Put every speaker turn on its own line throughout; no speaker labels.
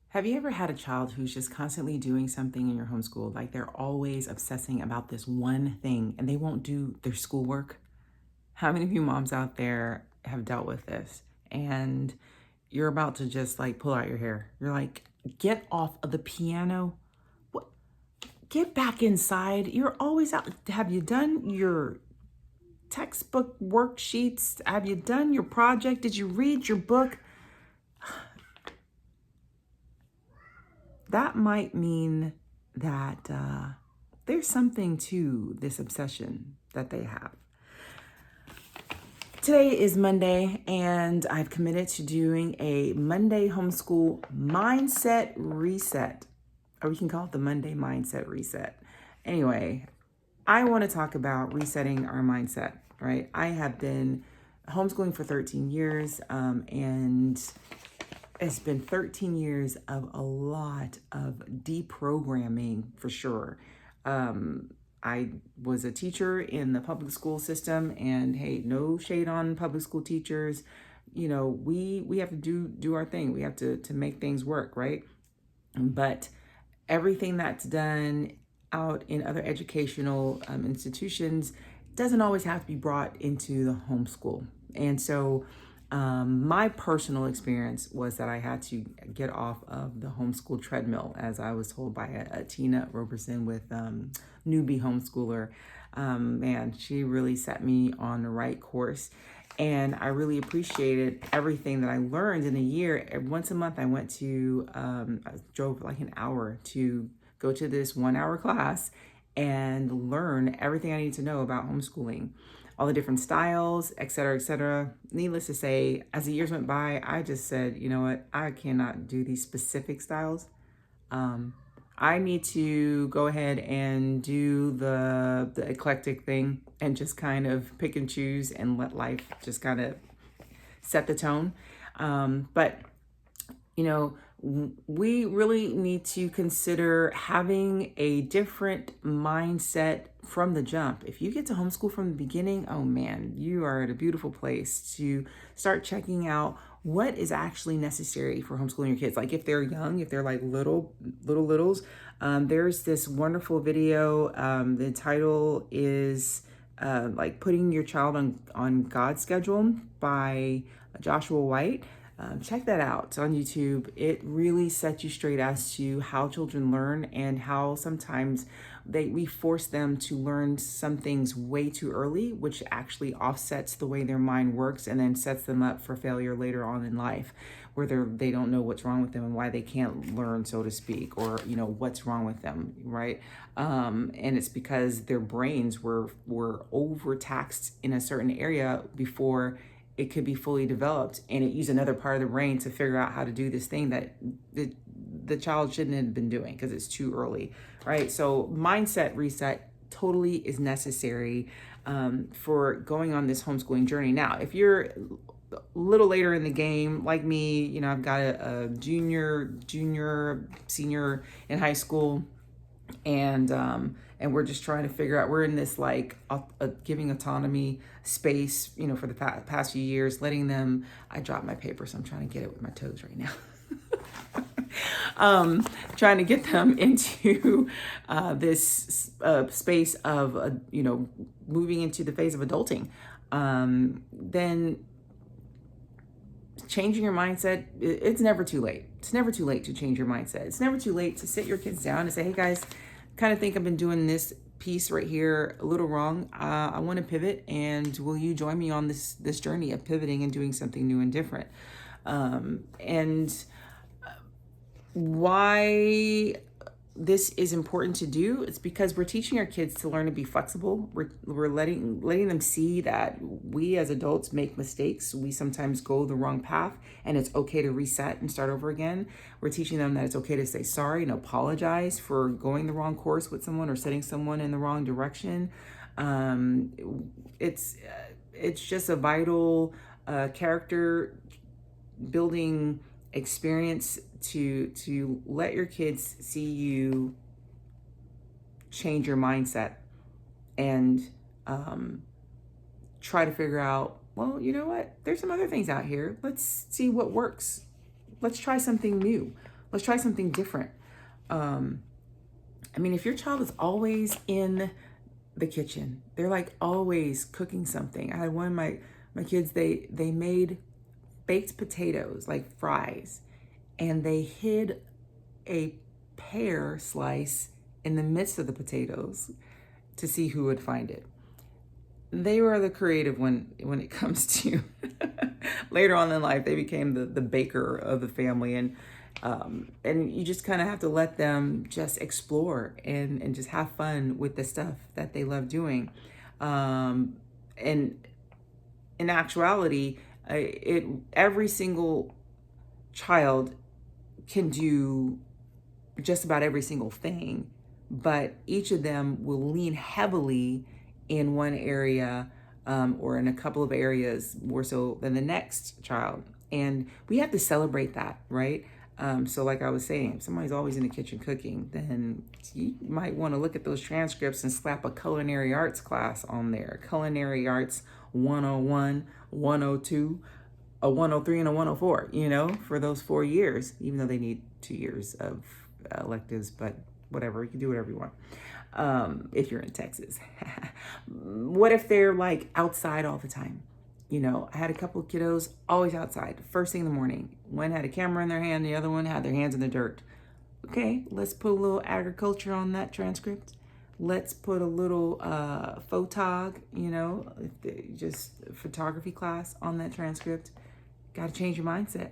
Have you ever had a child who's just constantly doing something in your homeschool? Like they're always obsessing about this one thing and they won't do their schoolwork? How many of you moms out there have dealt with this? And you're about to just like pull out your hair. You're like, get off of the piano. What? Get back inside. You're always out. Have you done your textbook worksheets? Have you done your project? Did you read your book? That might mean that there's something to this obsession that they have. Today is Monday, and I've committed to doing a Monday homeschool mindset reset, or we can call it the Monday mindset reset. Anyway, I want to talk about resetting our mindset, right? I have been homeschooling for 13 years, and it's been 13 years of a lot of deprogramming for sure. I was a teacher in the public school system, and hey, no shade on public school teachers. You know, we have to do our thing. We have to make things work, right? But everything that's done out in other educational institutions doesn't always have to be brought into the homeschool. And so my personal experience was that I had to get off of the homeschool treadmill, as I was told by a Tina Roberson with Newbie Homeschooler. Man, she really set me on the right course. And I really appreciated everything that I learned in a year. Once a month, I went to, I drove like an hour to go to this 1 hour class and learn everything I need to know about homeschooling, all the different styles, et cetera, et cetera. Needless to say, as the years went by, I just said, you know what, I cannot do these specific styles. I need to go ahead and do the eclectic thing and just kind of pick and choose and let life just kind of set the tone. But you know, we really need to consider having a different mindset from the jump. If you get to homeschool from the beginning, oh man, you are at a beautiful place to start checking out what is actually necessary for homeschooling your kids. Like if they're young, if they're like littles, there's this wonderful video. The title is like putting your child on God's schedule by Joshua White. Check that out on YouTube. It really sets you straight as to how children learn and how sometimes we force them to learn some things way too early, which actually offsets the way their mind works and then sets them up for failure later on in life, where they don't know what's wrong with them and why they can't learn, so to speak, or you know what's wrong with them, right? And it's because their brains were overtaxed in a certain area before it could be fully developed, and it used another part of the brain to figure out how to do this thing that the child shouldn't have been doing because it's too early, right? So mindset reset totally is necessary for going on this homeschooling journey. Now, if you're a little later in the game, like me, you know, I've got a junior, senior in high school, and we're just trying to figure out, we're in this like giving autonomy space, you know, for the past few years, letting them, I dropped my paper, so I'm trying to get it with my toes right now. Trying to get them into this space of, you know, moving into the phase of adulting. Then changing your mindset, it's never too late. It's never too late to change your mindset. It's never too late to sit your kids down and say, hey guys, kind of think I've been doing this piece right here a little wrong. I want to pivot, and will you join me on this journey of pivoting and doing something new and different? And why this is important to do, it's because we're teaching our kids to learn to be flexible. We're letting them see that we as adults make mistakes. We sometimes go the wrong path, and it's okay to reset and start over again. We're teaching them that it's okay to say sorry and apologize for going the wrong course with someone or setting someone in the wrong direction. It's just a vital character building experience to let your kids see you change your mindset and try to figure out, well, you know what, there's some other things out here, let's see what works, let's try something new, Let's try something different. I mean, if your child is always in the kitchen, they're like always cooking something. I had one of my kids, they made baked potatoes, like fries, and they hid a pear slice in the midst of the potatoes to see who would find it. They were the creative when it comes to later on in life, they became the baker of the family. And you just kind of have to let them just explore and just have fun with the stuff that they love doing. And in actuality, every single child can do just about every single thing, but each of them will lean heavily in one area, or in a couple of areas more so than the next child. And we have to celebrate that, right? So like I was saying, if somebody's always in the kitchen cooking, then you might want to look at those transcripts and slap a culinary arts class on there. Culinary arts 101, 102, a 103, and a 104, for those 4 years, even though they need 2 years of electives, but whatever, you can do whatever you want. If you're in Texas. What if they're like outside all the time? I had a couple of kiddos always outside, first thing in the morning. One had a camera in their hand, the other one had their hands in the dirt. Okay, let's put a little agriculture on that transcript. Let's put a little photog, just photography class on that transcript. Got to change your mindset.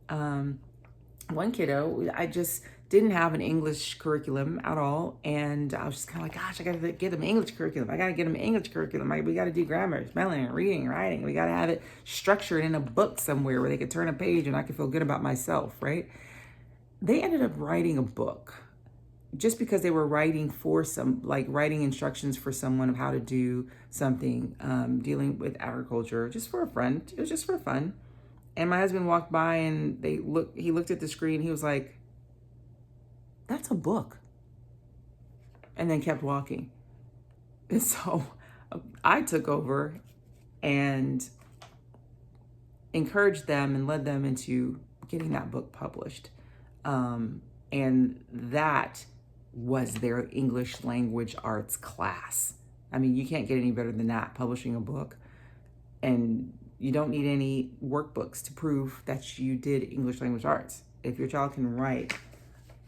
One kiddo, I just didn't have an English curriculum at all. And I was just kind of like, gosh, I got to get them English curriculum. I got to get them English curriculum. We got to do grammar, spelling, reading, writing. We got to have it structured in a book somewhere where they could turn a page and I could feel good about myself, right? They ended up writing a book just because they were writing writing instructions for someone of how to do something, dealing with agriculture, just for a friend. It was just for fun. And my husband walked by and he looked at the screen. He was like, that's a book. And then kept walking. And so I took over and encouraged them and led them into getting that book published. And that was their English language arts class. I mean, you can't get any better than that, publishing a book. And you don't need any workbooks to prove that you did English language arts. If your child can write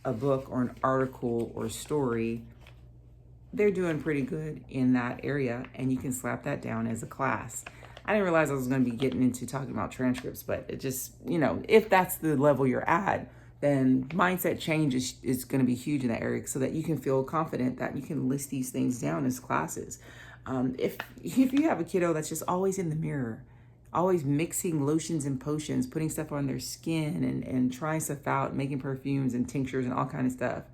a book or an article or story, they're doing pretty good in that area, and you can slap that down as a class. I didn't realize I was going to be getting into talking about transcripts, but it just, if that's the level you're at, then mindset change is going to be huge in that area so that you can feel confident that you can list these things down as classes. If you have a kiddo that's just always in the mirror, always mixing lotions and potions, putting stuff on their skin and trying stuff out, making perfumes and tinctures and all kind of stuff,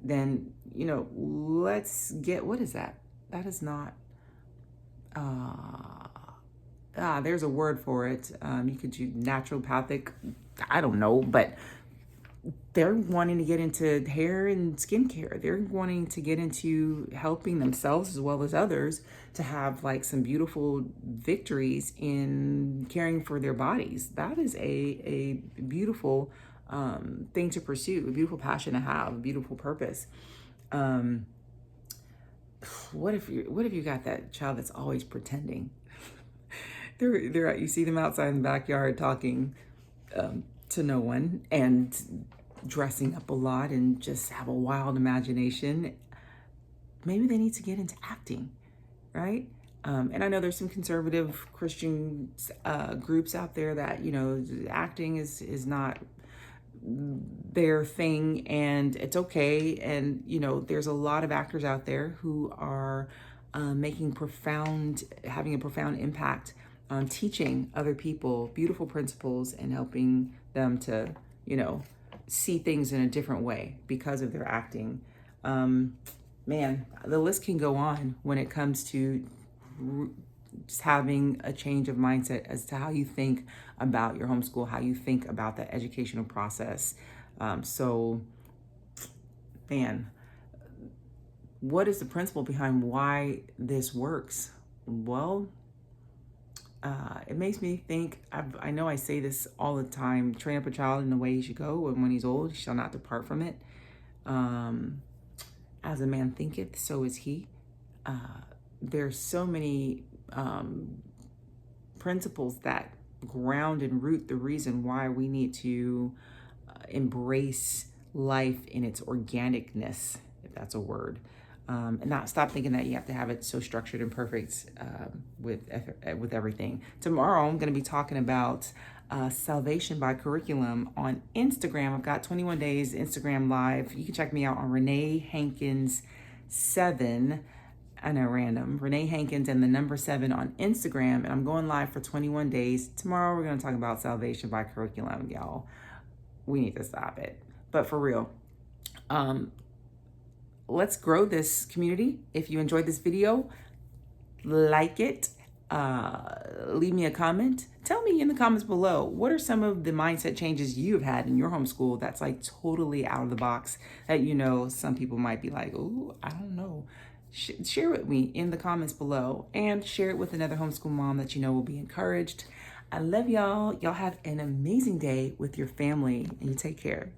then, let's get, what is that? That is not, there's a word for it. You could do naturopathic, I don't know, but they're wanting to get into hair and skincare. They're wanting to get into helping themselves as well as others to have like some beautiful victories in caring for their bodies. That is a beautiful thing to pursue, a beautiful passion to have, a beautiful purpose. What if you got that child that's always pretending? they're you see them outside in the backyard talking to no one and dressing up a lot and just have a wild imagination. Maybe they need to get into acting, right? And I know there's some conservative Christian groups out there that, acting is not their thing, and it's okay. And, there's a lot of actors out there who are having a profound impact on teaching other people beautiful principles and helping them to, see things in a different way because of their acting. Man, the list can go on when it comes to just having a change of mindset as to how you think about your homeschool, how you think about the educational process. So, man, what is the principle behind why this works? Well, It makes me think, I know I say this all the time, train up a child in the way he should go, and when he's old, he shall not depart from it. As a man thinketh, so is he. There's so many principles that ground and root the reason why we need to embrace life in its organicness, if that's a word. And not stop thinking that you have to have it so structured and perfect with everything. Tomorrow, I'm going to be talking about salvation by curriculum on Instagram. I've got 21 days Instagram live. You can check me out on Renee Hankins 7. I know, random. Renee Hankins and the number 7 on Instagram. And I'm going live for 21 days. Tomorrow, we're going to talk about salvation by curriculum, y'all. We need to stop it. But for real, let's grow this community. If you enjoyed this video, like it, leave me a comment. Tell me in the comments below, what are some of the mindset changes you've had in your homeschool that's like totally out of the box that, you know, some people might be like, oh, I don't know. Share with me in the comments below, and share it with another homeschool mom that you know will be encouraged. I love y'all. Y'all have an amazing day with your family, and you take care.